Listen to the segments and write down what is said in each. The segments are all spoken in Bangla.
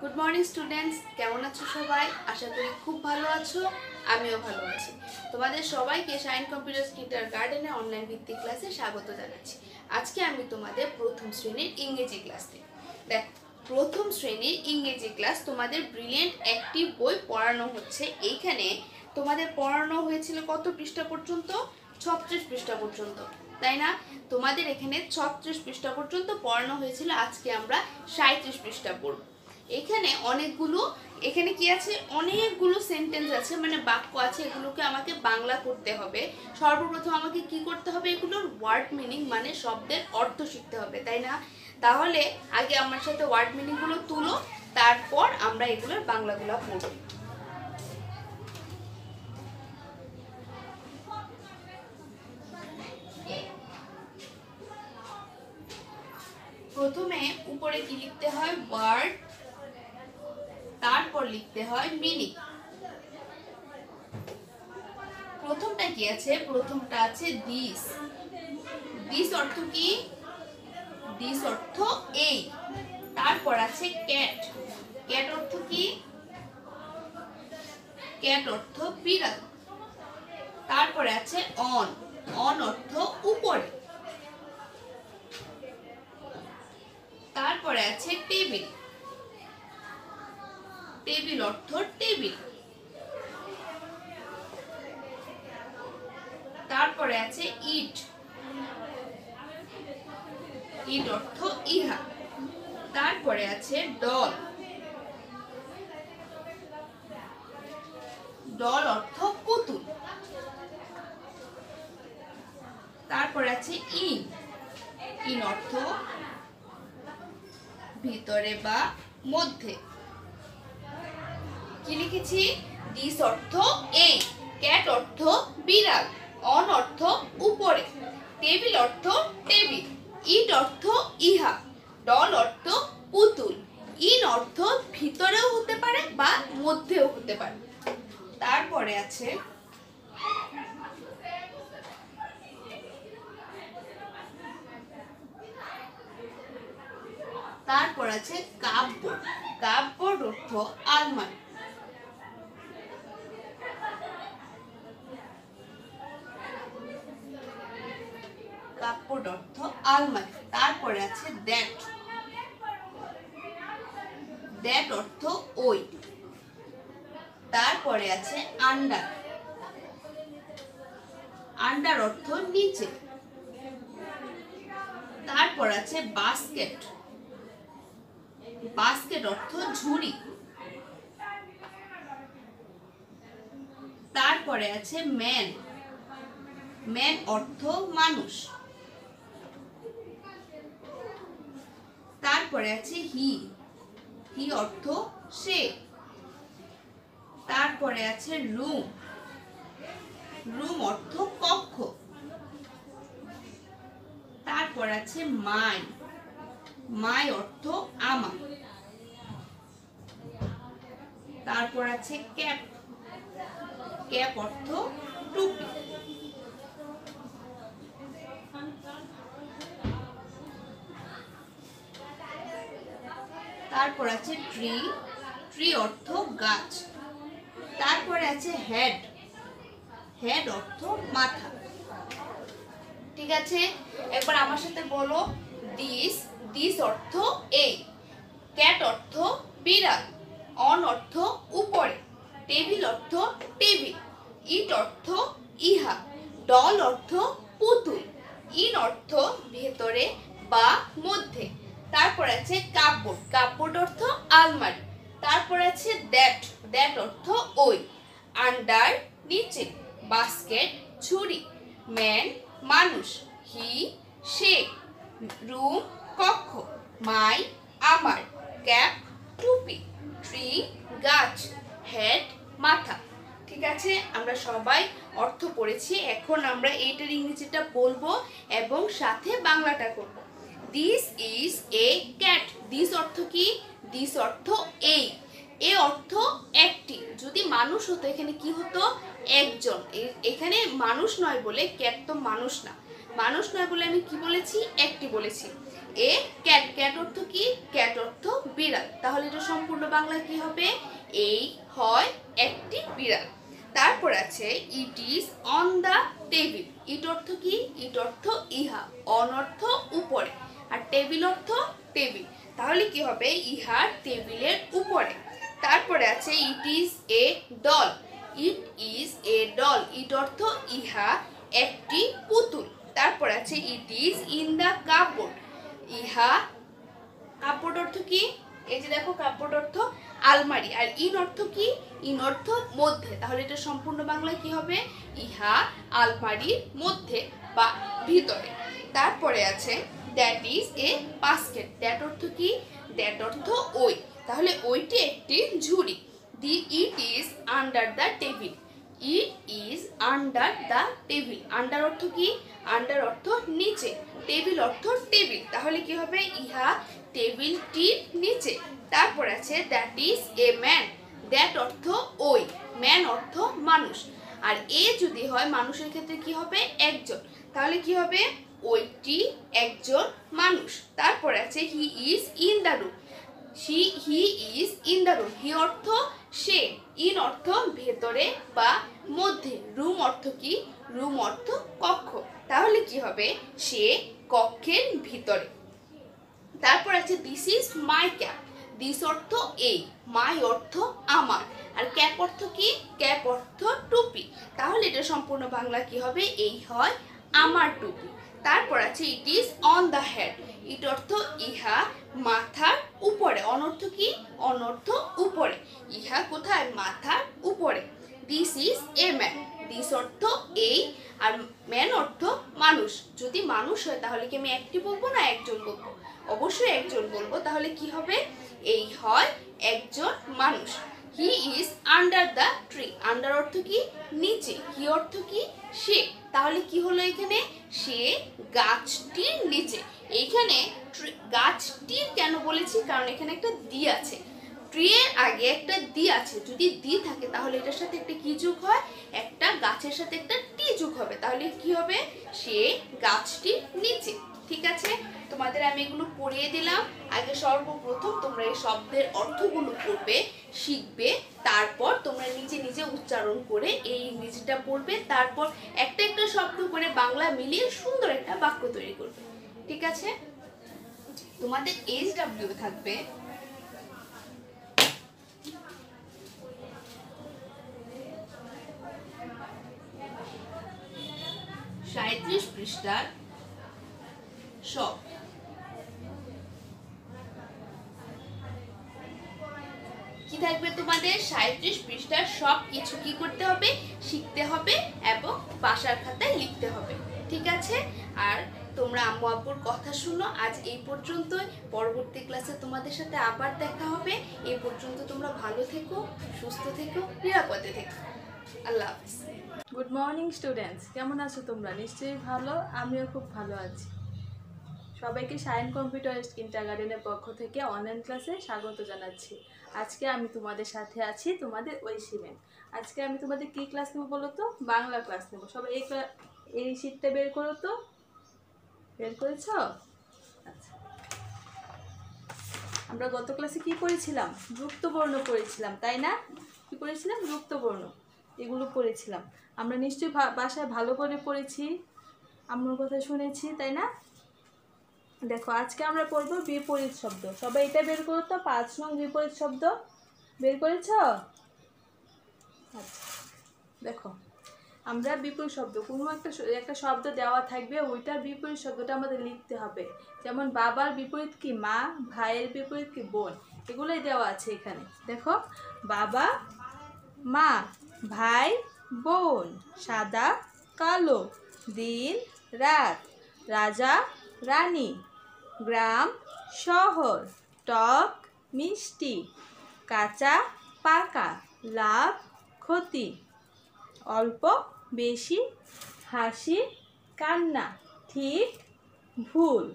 গুড মর্নিং স্টুডেন্টস, কেমন আছো সবাই? আশা করি খুব ভালো আছো, আমিও ভালো আছি। তোমাদের সবাইকে শাইন কম্পিউটার কিন্ডার গার্ডেনে অনলাইন ভিত্তিক ক্লাসে স্বাগত জানাচ্ছি। আজকে আমি তোমাদের প্রথম শ্রেণীর ইংরেজি ক্লাস নিই। দেখো, প্রথম শ্রেণীর ইংরেজি ক্লাস তোমাদের ব্রিলিয়েন্ট অ্যাক্টিভ বই পড়ানো হচ্ছে। এইখানে তোমাদের পড়ানো হয়েছিল কত পৃষ্ঠা পর্যন্ত? 36 পৃষ্ঠা পর্যন্ত, তাই না? তোমাদের এখানে 36 পৃষ্ঠা পর্যন্ত পড়ানো হয়েছিল। আজকে আমরা 37 পৃষ্ঠা পড়ব। এখানে কি আছে, অনেকগুলো সেন্টেন্স আছে, মানে বাক্য আছে। এগুলোকে আমাকে বাংলা করতে হবে। সর্বপ্রথম আমাকে কি করতে হবে? এগুলোর ওয়ার্ড মিনিং মানে শব্দের অর্থ শিখতে হবে, তাই না? তাহলে আগে আমার সাথে ওয়ার্ড মিনিংগুলো তুলো, তারপর আমরা এগুলোর বাংলাগুলো পড়ব। প্রথমে উপরে কি লিখতে হয়? ওয়ার্ড, তারপর লিখতে হয় মিনিং। প্রথমটা কি আছে? প্রথমটা আছে দিস। দিস অর্থ কি? দিস অর্থ এই। তারপর আছে ক্যাট। ক্যাট অর্থ কি? ক্যাট অর্থ বিড়াল। তারপরে আছে অন। অন অর্থ উপরে। তারপরে আছে টেবিল। টেবিল অর্থ টেবিল। তারপরে আছে ইট। ইট অর্থ ইহা। তারপরে আছে ডল। ডল অর্থ পুতুল। তারপরে আছে ইন। ইন অর্থ ভিতরে বা মধ্যে। কি লিখেছি? দিস অর্থ এই, ক্যাট অর্থ বিড়াল, অন অর্থ উপরে, টেবিল অর্থ টেবিল, ইট অর্থ ইহা, ডল অর্থ পুতুল, ইন অর্থ ভিতরেও হতে পারে বা মধ্যেও হতে পারে। তারপরে আছে কাপবোর্ড। কাপবোর্ড অর্থ আলমারি। কাপবোর্ড অর্থ আলমারি। তারপরে আছে দ্যাট। দ্যাট অর্থ ওই। তারপরে আছে আন্ডার। আন্ডার অর্থ নিচে। তারপর আছে বাস্কেট। বাস্কেট অর্থ ঝুড়ি। তারপরে আছে ম্যান। ম্যান অর্থ মানুষ। তারপরে আছে হি। হি অর্থ সে। তারপরে আছে রুম। রুম অর্থ কক্ষ। তারপর আছে মাই। মাই অর্থ আমার। তারপর আছে ক্যাপ। ক্যাপ অর্থ টুপি। তারপর আছে ট্রি। ট্রি অর্থ গাছ। তারপরে আছে হেড। হেড অর্থ মাথা। ঠিক আছে, একবার আমার সাথে বলো। দিস। দিস অর্থ এই, ক্যাট অর্থ বিড়াল, অন অর্থ উপরে, টেবিল অর্থ টেবিল, ইট অর্থ ইহা, ডল অর্থ পুতুল, ইন অর্থ ভেতরে বা মধ্যে। তারপর আছে কাপবোর্ড। কাপবোর্ড অর্থ আলমারি। তারপর আছে দ্যাট। দ্যাট অর্থ ওই। আন্ডার নিচে, বাস্কেট ঝুড়ি, ম্যান মানুষ, হি সে, রুম কক্ষ, মাই আমার, ক্যাপ টুপি, ট্রি গাছ, হেড মাথা। ঠিক আছে, আমরা সবাই অর্থ পড়েছি। এখন আমরা এইটার ইংরেজিটা বলবো এবং সাথে বাংলাটা করব। This is a cat. This অর্থ কি? দিস অর্থ এই। এ অর্থ একটি। যদি মানুষ হতো এখানে কি হতো? একজন। এখানে মানুষ নয় বলে, ক্যাট তো মানুষ না, মানুষ নয় বলে আমি কি বলেছি? একটি বলেছি। এ ক্যাট, ক্যাট অর্থ কি? ক্যাট অর্থ বিড়াল, তাহলে এটা সম্পূর্ণ বাংলায় কি হবে? এই হয় একটি বিড়াল। তারপর আছে it is on the table. It অর্থ কি? ইট অর্থ ইহা, অন অর্থ উপরে, আর টেবিল অর্থ টেবিল, তাহলে কি হবে? ইহা টেবিলের উপরে। তারপরে আছে it is a doll. It is a doll. It অর্থ ইহা একটি পুতুল। তারপর আছে it is in the cupboard. ইহা, কাপড় অর্থ কি? এই যে দেখো, কাপড় অর্থ আলমারি, আর ইন অর্থ কি? ইন অর্থ মধ্যে, তাহলে এটা সম্পূর্ণ বাংলায় কি হবে? ইহা আলমারির মধ্যে বা ভিতরে। তারপরে আছে that is a basket. That অর্থ কি? দ্যাট অর্থ ওই, তাহলে ওইটি একটি ঝুড়ি। The it is under the table. It is under the table. Under অর্থ কি? আন্ডার অর্থ নিচে, টেবিল অর্থ টেবিল, তাহলে কি হবে? ইহা টেবিলটির নিচে। তারপর আছে that is a man. That অর্থ ওই, ম্যান অর্থ মানুষ, আর এ যদি হয় মানুষের ক্ষেত্রে কি হবে? একজন, তাহলে কি হবে? ওইটি একজন মানুষ। তারপর আছে he is in the room. He is in the room. He অর্থ সে, ইন অর্থ ভেতরে বা মধ্যে, রুম অর্থ কি? রুম অর্থ কক্ষ, তাহলে কি হবে? সে কক্ষের ভিতরে। তারপর আছে this is my cap. This অর্থ এই, মাই অর্থ আমার, আর ক্যাপ অর্থ কি? ক্যাপ অর্থ টুপি, তাহলে এটা সম্পূর্ণ বাংলা কি হবে? এই হয় আমার টুপি। তারপর আছে it is on the head. It অর্থ ইহা মাথার উপরে। অনর্থ কি? অনর্থ উপরে, ইহা কোথায়? মাথার উপরে। This is a man. This অর্থ এই, আর ম্যান অর্থ মানুষ। যদি মানুষ হয় তাহলে কি আমি একটি বলবো না একজন বলবো? অবশ্যই একজন বলবো, তাহলে কি হবে? এই হয় একজন মানুষ। He is under the tree. Under অর্থ কি? নিচে, হি অর্থ কি? সে, তাহলে কি হলো এখানে? সে গাছটির নিচে। এইখানে গাছটির কেন বলেছি? কারণ এখানে একটা দি আছে, ট্রি এর আগে একটা দি আছে, যদি দি থাকে তাহলে এটার সাথে একটা কি যোগ হয়? একটা গাছের সাথে একটা টি যোগ হবে, তাহলে কি হবে? সে গাছটির নিচে। ঠিক আছে, তোমাদের আমি এগুলো পড়িয়ে দিলাম। আগে সর্বপ্রথম তোমরা এই শব্দের অর্থগুলো পড়বে, শিখবে, তারপর তোমরা নিজে নিজে উচ্চারণ করে এই ইংরেজিটা পড়বে, তারপর একটা একটা শব্দ করে বাংলা মিলিয়ে সুন্দর একটা বাক্য তৈরি করবে। ঠিক আছে, তোমাদের HW থাকবে 37 পৃষ্ঠার সব। কি থাকবে তোমাদের? 37 পৃষ্ঠার সব কিছু কি করতে হবে? শিখতে হবে এবং বাসার খাতায় লিখতে হবে। ঠিক আছে, আর তোমরা আম্মু আব্বুর কথা শুনো। আজ এই পর্যন্তই, পরবর্তী ক্লাসে তোমাদের সাথে আবার দেখা হবে। এই পর্যন্ত তোমরা ভালো থেকো, সুস্থ থেকো, নিরাপদে থেকো। আল্লাহ হাফেজ। গুড মর্নিং স্টুডেন্টস, কেমন আছো তোমরা? নিশ্চয়ই ভালো, আমিও খুব ভালো আছি। সবাইকে শাইন কম্পিউটার কিন্ডারগার্টেনের পক্ষ থেকে অনলাইন ক্লাসে স্বাগত জানাচ্ছি। আজকে আমি তোমাদের সাথে আছি, তোমাদের ঐশী ম্যাম। আজকে আমি তোমাদের কী ক্লাস নেবো বলো তো? বাংলা ক্লাস নেবো। সবাই এই শীটটা বের করো তো। বের করেছ? আচ্ছা, আমরা গত ক্লাসে কি করেছিলাম? যুক্তবর্ণ পড়েছিলাম, তাই না? কি পড়েছিলাম? যুক্তবর্ণ, এগুলো পড়েছিলাম। আমরা নিশ্চয়ই বাসায় ভালো করে পড়েছি, আম্মুর কথা শুনেছি, তাই না? দেখো, আজকে আমরা পড়বো বিপরীত শব্দ। সবাই এটা বের করো তো, 5 নং বিপরীত শব্দ বের করেছ? আচ্ছা, দেখো, আমরা বিপরীত শব্দ, কোনো একটা শব্দ দেওয়া থাকবে, ওইটার বিপরীত শব্দটা আমাদের লিখতে হবে। যেমন বাবার বিপরীত কি? মা। ভাইয়ের বিপরীত কি? বোন। এগুলোই দেওয়া আছে এখানে। দেখো, বাবা, মা, ভাই, বোন, সাদা, কালো, দিন, রাত, রাজা, রানী, গ্রাম, শহর, টক, মিষ্টি, কাঁচা, পাকা, লাভ, ক্ষতি, অল্প, বেশি, হাসি, কান্না, ঠিক, ভুল,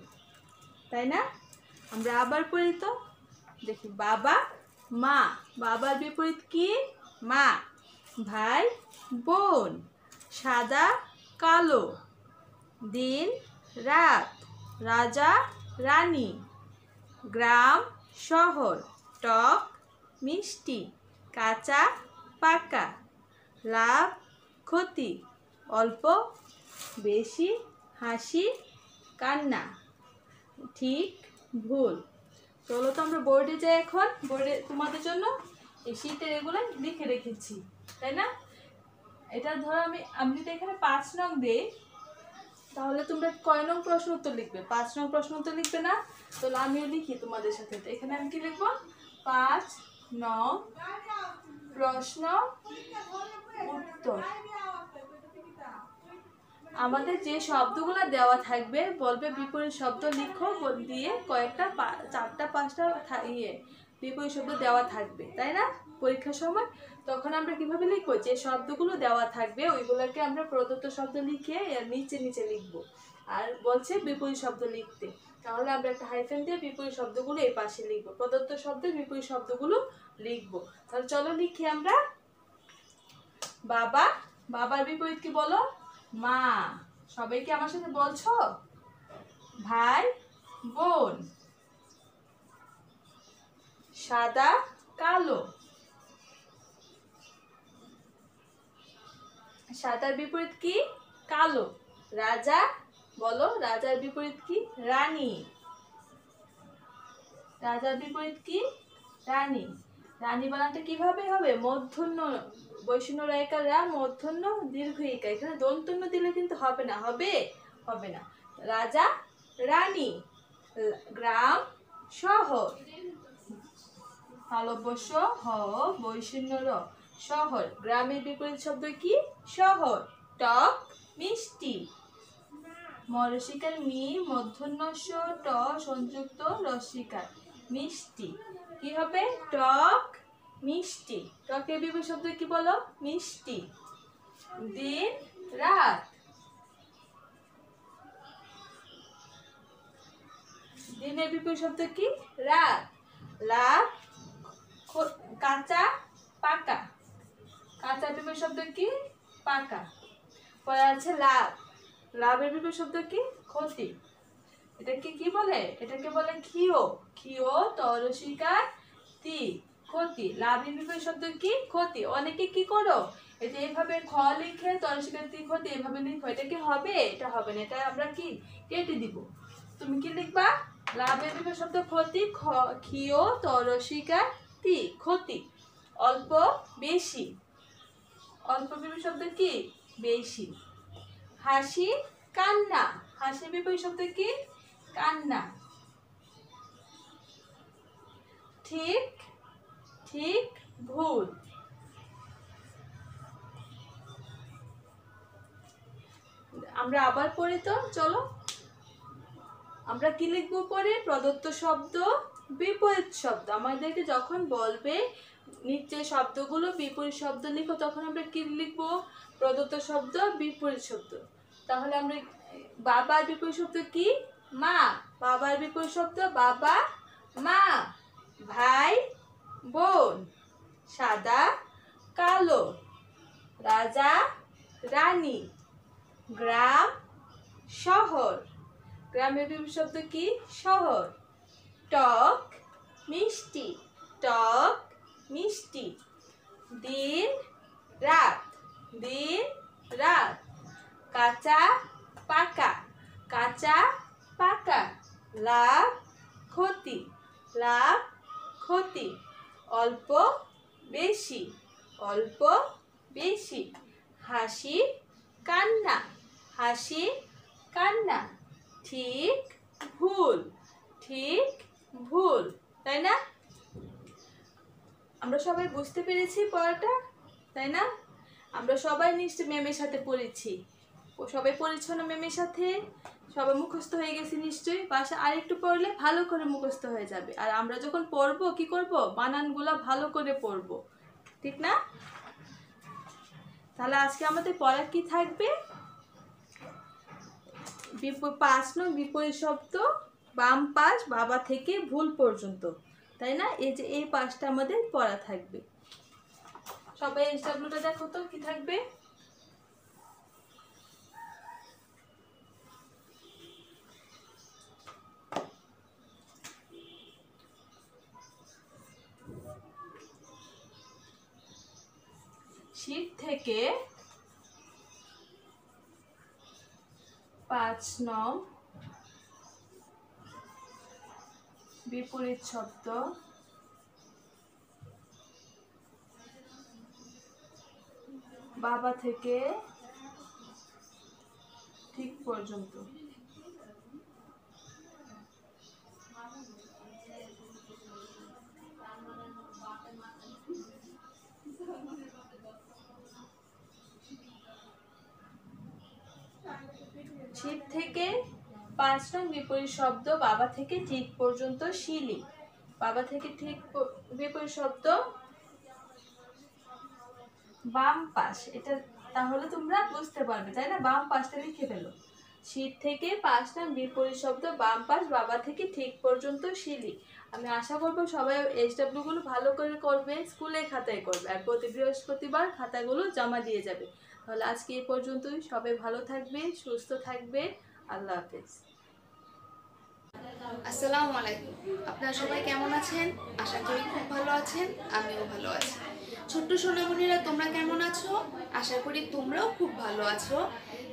তাই না? আমরা আবার পড়ি তো, দেখি, বাবা, মা, বাবার বিপরীত কি? মা। ভাই, বোন, সাদা, কালো, দিন, রাত, রাজা, রানী, গ্রাম শহর, টক মিষ্টি, কাঁচা পাকা, লাভ ক্ষতি, অল্প বেশি, হাসি কান্না, ঠিক ভুল। চলো তো আমরা বোর্ডে যাই এখন। বোর্ডে তোমাদের জন্য এই শীটে এগুলো লিখে রেখেছি, তাই না? এটা ধরো আমি যদি এখানে 5 নং দিই, তাহলে তোমরা কয় নং প্রশ্ন উত্তর লিখবে? 5 নং প্রশ্ন উত্তর লিখবে না? তাহলে আমিও লিখি তোমাদের সাথে। তো এখানে আমি কি লিখবো? 5 নং প্রশ্ন উত্তর। আমাদের যে শব্দগুলো দেওয়া থাকবে বলবে বিপরীত শব্দ লিখো, দিয়ে কয়েকটা 4টা 5টা বিপরীত শব্দ দেওয়া থাকবে, তাই না? পরীক্ষার সময় তখন আমরা কিভাবে লিখবো? যে শব্দগুলো দেওয়া থাকবে ওইগুলোকে আমরা প্রদত্ত শব্দ লিখে এর নিচে নিচে লিখবো। আর বলছে বিপরীত শব্দ লিখতে, তাহলে আমরা একটা হাইফেন দিয়ে বিপরীত শব্দগুলো এই পাশে লিখবো, প্রদত্ত শব্দের বিপরীত শব্দগুলো লিখবো। তাহলে চলো লিখি আমরা। বাবা, বাবার বিপরীত কি বলো? মা। সবাই কি আমার সাথে বলছো? ভাই বোন, সাদা কালো, সাদার বিপরীত কি? কালো। রাজা, বলো রাজার বিপরীত কি? রানী। রাজার বিপরীত কি? রানী। রানী বানানটা কিভাবে হবে? মূর্ধন্য বৈষণ্য রেখার রা, মূর্ধন্য দীর্ঘ ইকার। এখানে দন্তন্য দিলে কিন্তু হবে না। হবে? হবে না। রাজা রানী, গ্রাম শহর, তালব্যস্য হ বৈষণ্য র, শহর। গ্রামের বিপরীত শব্দ কি? শহর। টক মিষ্টি, মরসিকার মি, মূর্ধন্যস্য ট সংযুক্ত রসিকার, মিষ্টি। কি হবে? টক মিষ্টি। টকের বিপরীত শব্দ কি বলো? মিষ্টি। দিন রাত, দিনের বিপরীত শব্দ কি? রাত। লাভ কাঁচা পাকা, কাঁচা বিপরীত শব্দ কি? পাকা। পরে আছে লাভ, লাভের বিপরীত শব্দ কি? ক্ষতি। এটাকে কি বলে? এটাকে বলে ক্ষিয়, ক্ষিয় তরসিকার তি, ক্ষতি। লাভের বিপরীত শব্দ কি? ক্ষতি। অনেকে কি করো, এই যে এইভাবে খ লিখে তরসিকার তি ক্ষতি এভাবে লিখো, এটা কি হবে? এটা হবে না, এটা আমরা কি কেটে দিব। তুমি কি লিখবা? লাভের বিপরীত শব্দ ক্ষতি, ক্ষিয় তরসিকার তি, ক্ষতি। অল্প বেশি, অল্প বিপরীত শব্দ কি? বেশি। হাসি কান্না, হাসির বিপরীত শব্দ কি? কান্না। ঠিক ঠিক ভুল। আমরা আবার পড়ি তো, চলো। আমরা কি লিখবো পরে? প্রদত্ত শব্দ বিপরীত শব্দ। আমাদেরকে যখন বলবে নিচে শব্দগুলো বিপরীত শব্দ লিখো, তখন আমরা কি লিখবো? প্রদত্ত শব্দ বিপরীত শব্দ। তাহলে আমরা বাবার বিপরীত শব্দ কি? মা। বাবার বিপরীত শব্দ বাবা মা। ভাই বোন, সাদা কালো, রাজা রানী, গ্রাম শহর। গ্রামের বিপরীত শব্দ কি? শহর। টক মিষ্টি, টক মিষ্টি। দিন রাত, দিন রাত। কাঁচা পাকা, কাঁচা পাকা। লাভ ক্ষতি, লাভ ক্ষতি। অল্প বেশি, অল্প বেশি। হাসি কান্না, হাসি কান্না। ঠিক ভুল, ঠিক ভুল। তাই না? আমরা সবাই বুঝতে পেরেছি পড়াটা, তাই না? আমরা সবাই নিশ্চয় ম্যামের সাথে পড়েছি। সবাই পড়েছো না ম্যামের সাথে? সবাই মুখস্থ হয়ে গেছে নিশ্চয়ই। বাসা আরেকটু পড়লে ভালো করে মুখস্থ হয়ে যাবে। আর আমরা যখন পড়বো কি করব? বানানগুলো ভালো করে পড়বো, ঠিক না? তাহলে আজকে আমাদের পড়া কি থাকবে? 5 নং বিপরীত শব্দ, বাম পাশ বাবা থেকে ভুল পর্যন্ত, তাই না? এই যে এই পাশটা আমাদের পড়া থাকবে। সবাই এসডব্লিউটা দেখো তো কি থাকবে। শীত থেকে 5 নং বিপরীত শব্দ বাবা থেকে ঠিক পর্যন্ত। শীত থেকে 5 নং বিপরীত শব্দ বাবা থেকে ঠিক পর্যন্ত শিলি। বাবা থেকে ঠিক বিপরীত শব্দ বাম পাশ। এটা তাহলে তোমরা বুঝতে পারবে, তাই না? বাম পাশটা লিখে ফেলো। শীত থেকে 5 নং বিপরীত শব্দ বাম পাশ বাবা থেকে ঠিক পর্যন্ত শিলি। আমি আশা করবো সবাই SW গুলো ভালো করে করবে, স্কুলের খাতায় করবে, আর প্রতি বৃহস্পতিবার খাতাগুলো জমা দিয়ে যাবে। তাহলে আজকে এই পর্যন্তই। সবাই ভালো থাকবে, সুস্থ থাকবে। আল্লাহ হাফেজ। আসসালামু আলাইকুম। আপনারা সবাই কেমন আছেন? আশা করি খুব ভালো আছেন, আমিও ভালো আছি। ছোট্ট সোনামণিরা, তোমরা কেমন আছো? আশা করি তোমরাও খুব ভালো আছো।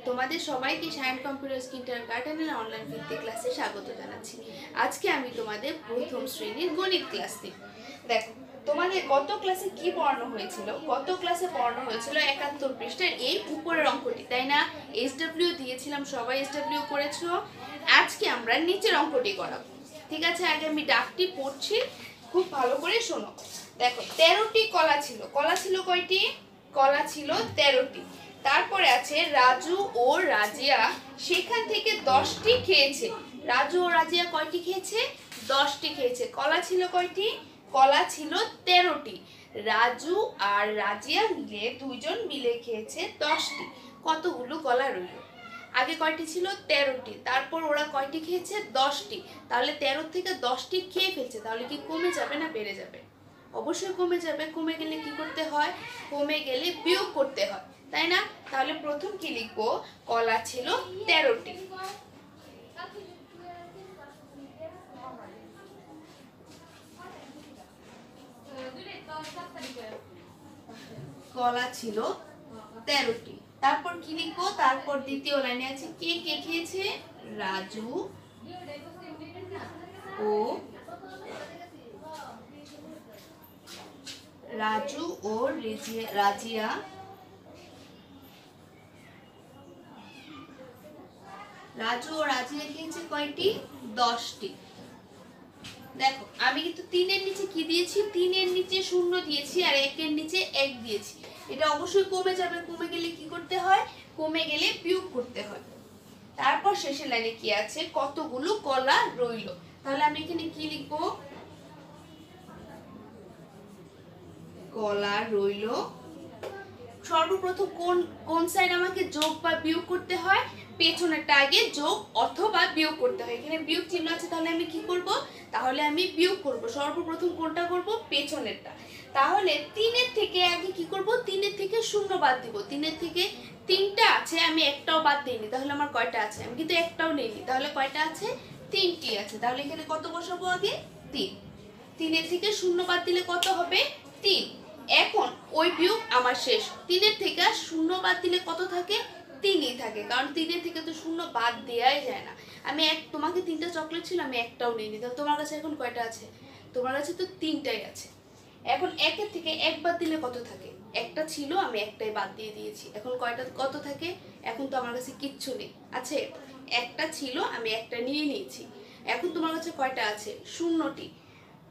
তোমাদের সবাইকে সায়েন্স কম্পিউটার কিন্ডারগার্টেনের অনলাইন ভিত্তিক ক্লাসে স্বাগত জানাচ্ছি। আজকে আমি তোমাদের প্রথম শ্রেণীর গণিত ক্লাস নিই। দেখো, তোমাদের গত ক্লাসে কি পড়ানো হয়েছিল? গত ক্লাসে পড়ানো হয়েছিল 71 পৃষ্ঠার এই উপরের অঙ্কটি, তাই না? SW দিয়েছিলাম, সবাই SW করেছো। আজকে আমরা নিচের অঙ্কটি করাবো, ঠিক আছে? আগে আমি ডাকটি পড়ছি, খুব ভালো করে শোনো। দেখো, 13টি কলা ছিল। কলা ছিল কয়টি? কলা ছিল 13টি। তারপরে আছে রাজু ও রাজিয়া সেখান থেকে 10টি খেয়েছে। রাজু ও রাজিয়া কয়টি খেয়েছে? 10টি খেয়েছে। কলা ছিল কয়টি? কলা ছিল 13টি। রাজু আর রাজিয়া মিলে দুইজন মিলে খেয়েছে 10টি। কতগুলো কলা রইল? আগে কয়টি ছিল? 13টি। তারপর ওরা কয়টি খেয়েছে? 10টি। তাহলে 13 থেকে 10টি খেয়ে ফেলছে। তাহলে কি কমে যাবে না বেড়ে যাবে? অবশ্যই কমে যাবে। কমে গেলে কি করতে হয়? কমে গেলে বিয়োগ করতে হয়, তাই না? তাহলে প্রথম কি লিখবো? কলা ছিল 13টি। কলা ছিল 13টি। তারপর কি লিখবো? তারপর দ্বিতীয় লাইনে আছে কে কে খেয়েছে? রাজু ও রাজিয়া খেয়েছে কয়টি? 10টি। দেখো, আমি কিন্তু 3-এর নিচে কি দিয়েছি? 3-এর নিচে 0 দিয়েছি আর 1-এর নিচে 1 দিয়েছি। এটা অবশ্যই কমে যাবে। কমে গেলে কি করতে হয়? কমে গেলে বিয়োগ করতে হয়। তারপর শেষের লাইনে কি আছে? কতগুলো কলা রইল। তাহলে আমি এখানে কি লিখবো? কলা রইল। সর্বপ্রথম কোন সাইড আমাকে যোগ বা বিয়োগ করতে হয়? পেছনেরটা আগে যোগ অথবা বিয়োগ করতে হয়। এখানে বিয়োগ চিহ্ন আছে, তাহলে আমি কি করব? তাহলে আমি বিয়োগ করব। সর্বপ্রথম কোনটা করব? পেছনেরটা। তাহলে 3-এর থেকে আগে কি করব? 3-এর থেকে 0 বাদ দিব। 3-এর থেকে 3টা আছে, আমি একটাও বাদ দিইনি। তাহলে আমার কয়টা আছে? আমি কিন্তু একটাও নেইনি। তাহলে কয়টা আছে? 3টি আছে। তাহলে এখানে কত বসাবো? আগে 3। 3-এর থেকে 0 বাদ দিলে কত হবে? 3। এখন ওই বিয়োগ আমার শেষ। 3-এর থেকে 0 বাদ দিলে কত থাকে? 3ই থাকে, কারণ 3-এর থেকে তো 0 বাদ দেওয়াই যায় না। আমি তোমাকে 3টা চকলেট ছিল, আমি একটাও নিইনি। তাহলে তোমার কাছে এখন কয়টা আছে? তোমার কাছে তো 3টাই আছে। এখন 1-এর থেকে 1 বাদ দিলে কত থাকে? একটা ছিল, আমি একটাই বাদ দিয়ে দিয়েছি। এখন কত থাকে? এখন তো আমার কাছে কিচ্ছু নেই। আছে? একটা ছিল, আমি একটা নিয়ে নিয়েছি। এখন তোমার কাছে কয়টা আছে? 0টি।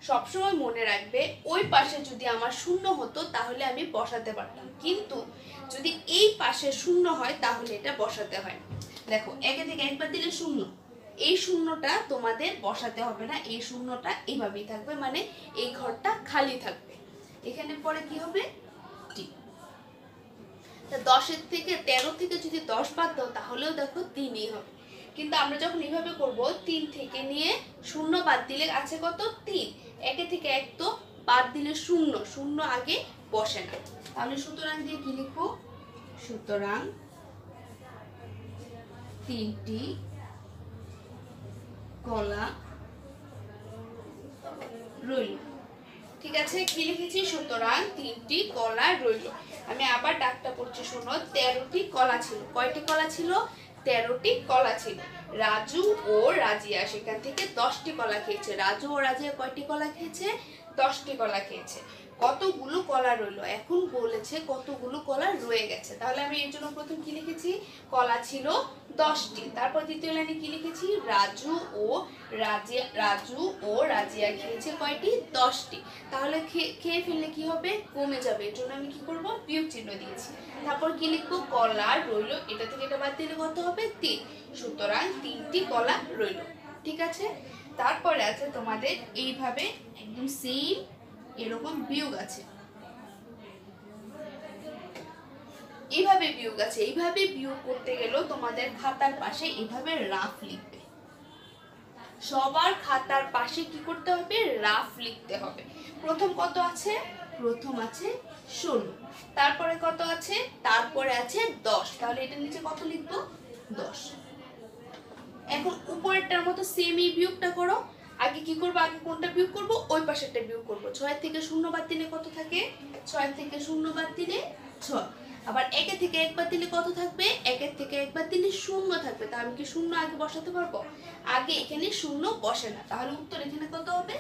সবসময় মনে রাখবে, ওই পাশে যদি আমার 0 হতো তাহলে আমি বসাতে পারতাম, কিন্তু যদি এই পাশে 0 হয় তাহলে এটা বসাতে হয়। দেখো, 1-এর থেকে 1 বাদ দিলে 0। এই 0টা তোমাদের বসাতে হবে না। এই 0টা এইভাবেই থাকবে, মানে এই ঘরটা খালি থাকবে। এখানে পরে কি হবে? টি। তা 10-এর থেকে 13 থেকে যদি 10 বাদ দাও তাহলেও দেখো 3ই হবে। কিন্তু আমরা যখন এইভাবে করব, 3 থেকে নিয়ে 0 বাদ দিলে আছে কত? 3। 1-এর থেকে 1 তো বাদ দিলে 0। 0 আগে বসে না। তাহলে সুতরাং দিয়ে কি লিখবো? সুতরাং 3টি কলা রইল। ঠিক আছে, কি লিখেছি? সুতরাং 3টি কলা রইল। আমি আবার ডাকটা পড়ছি, শোনো। 13টি কলা ছিল। কয়টি কলা ছিল? 13টি কলা ছিল। রাজু ও রাজিয়া সেখান থেকে 10টি কলা খেয়েছে। রাজু ও রাজিয়া কয়টি কলা খেয়েছে? 10টি কলা খেয়েছে। কতগুলো কলা রইল? এখন বলেছে কতগুলো কলা রয়ে গেছে। তাহলে আমি এর জন্য প্রথম কি লিখেছি? কলা ছিল 10টি। তারপর দ্বিতীয় লাইনে কি লিখেছি? রাজু ও রাজিয়া খেয়েছে কয়টি? 10টি। তাহলে খেয়ে ফেললে কি হবে? কমে যাবে। এর জন্য আমি কি করব? বিয়োগ চিহ্ন দিয়েছি। তারপর কি লিখবো? কলা রইল, এটা থেকে এটা বাদ দিলে কত হবে? 3। সুতরাং 3টি কলা রইল। ঠিক আছে, তারপরে আছে তোমাদের এইভাবে একদম সেম এরকম বিয়োগ আছে, এইভাবে বিয়োগ আছে। এইভাবে বিয়োগ করতে গেলেও তোমাদের খাতার পাশে এইভাবে রাফ লিখবে। সবার খাতার পাশে কি করতে হবে? রাফ লিখতে হবে। প্রথম কত আছে? প্রথম আছে 16। তারপরে কত আছে? তারপরে আছে 10। তাহলে এটা নিচে কত লিখবো? 10। এখন উপরেরটার মতো সেম এই বিয়োগটা করো। আগে কি করবো? আগে কোনটা বিয়োগ করব? ওই পাশেরটা বিয়োগ করব। 6 থেকে 0 বাদ দিলে কত থাকে? 6 থেকে 0 বাদ দিলে 6। আবার 1 থেকে 1 বাদ দিলে কত থাকবে? 1 থেকে 1 বাদ দিলে 0 থাকবে। তা আমি কি 0 আগে বসাতে পারবো? আগে এখানে 0 বসে না। তাহলে উত্তর এখানে কত হবে?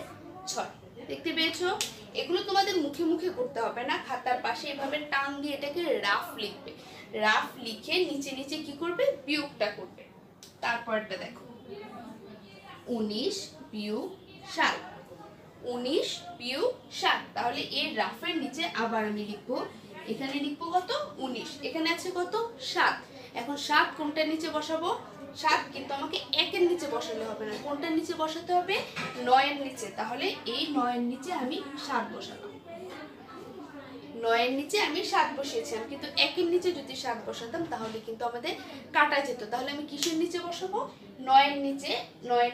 6। দেখতে পেয়েছো? এগুলো তোমাদের মুখে মুখে করতে হবে না, খাতার পাশে এভাবে টান দিয়ে এটাকে রাফ লিখবে। রাফ লিখে নিচে নিচে কি করবে? বিয়োগটা করবে। তারপরটা দেখো, 19 বিয়োগ 7। 19 বিয়োগ 7। তাহলে এর রাফের নিচে আবার আমি লিখবো, এখানে লিখবো কত? 19। এখানে আছে কত? 7। এখন 7 কোনটার নিচে বসাবো? 7 কিন্তু আমাকে 1 এর নিচে বসালে হবে না। কোনটার নিচে বসাতে হবে? 9 এর নিচে। তাহলে এই 9 এর নিচে আমি 7 বসালাম। 9 এর নিচে আমি 7 বসিয়েছিলাম, কিন্তু 1 এর নিচে যদি 7 বসাতাম তাহলে কিন্তু আমাদের কাটা যেত। তাহলে আমি কিসের নিচে বসাবো? 9 এর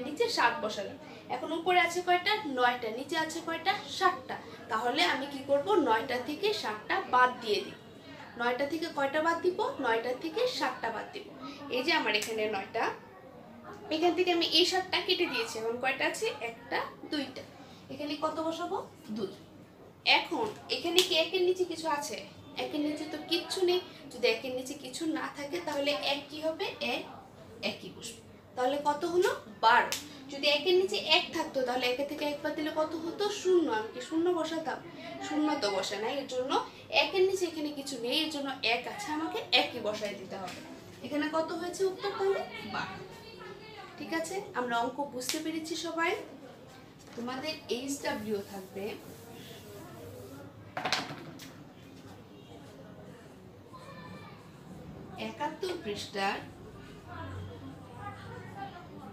নিচে 7 বসালাম। এখন উপরে আছে কয়টা? 9টা। নিচে আছে কয়টা? 7টা। তাহলে আমি কি করব? 9টা থেকে 7টা বাদ দিয়ে দিই। 9টা থেকে কয়টা বাদ দিব? 9টা থেকে 7টা বাদ দিব। এই যে আমার এখানে 9টা, এখান থেকে আমি এই 7টা কেটে দিয়েছি। এখন কয়টা আছে? 1টা 2টা। এখানে কত বসাবো? 2। এখন এখানে কি 1 এর নিচে কিছু আছে? 1 এর নিচে তো কিচ্ছু নেই। যদি 1 এর নিচে কিছু না থাকে তাহলে 1 কি হবে? 1 একই বসবে। তাহলে কত হলো? 12। যদি 1 এর নিচে 1 থাকতো তাহলে 1 থেকে 1 বাদ দিলে কত হতো? 0। আমি কি 0 বসাতাম? 0 তো বসে নাই। এর জন্য 1 এর নিচে এখানে কিছু নেই, এর জন্য 1 আছে, আমাকে 1ই বসায় দিতে হবে। এখানে কত হয়েছে উত্তর? তাহলে 12। ঠিক আছে, আমরা অঙ্ক বুঝতে পেরেছি সবাই। তোমাদের HW থাকবে 71 পৃষ্ঠার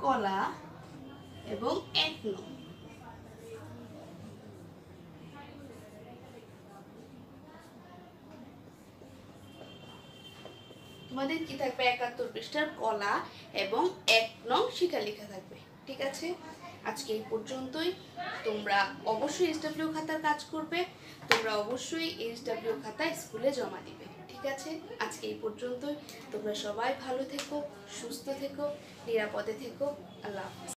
কলা এবং 1 নং। তোমাদের কি থাকবে? 71 পৃষ্ঠার কলা এবং 1 নং শিখা লেখা থাকবে। ঠিক আছে, আজকে এই পর্যন্তই। তোমরা অবশ্যই HW খাতার কাজ করবে। তোমরা অবশ্যই HW খাতা স্কুলে জমা দিবে। ঠিক আছে, আজকে এই পর্যন্তই। তোমরা সবাই ভালো থেকো, সুস্থ থেকো, নিরাপদে থেকো। আল্লাহ হাফেজ।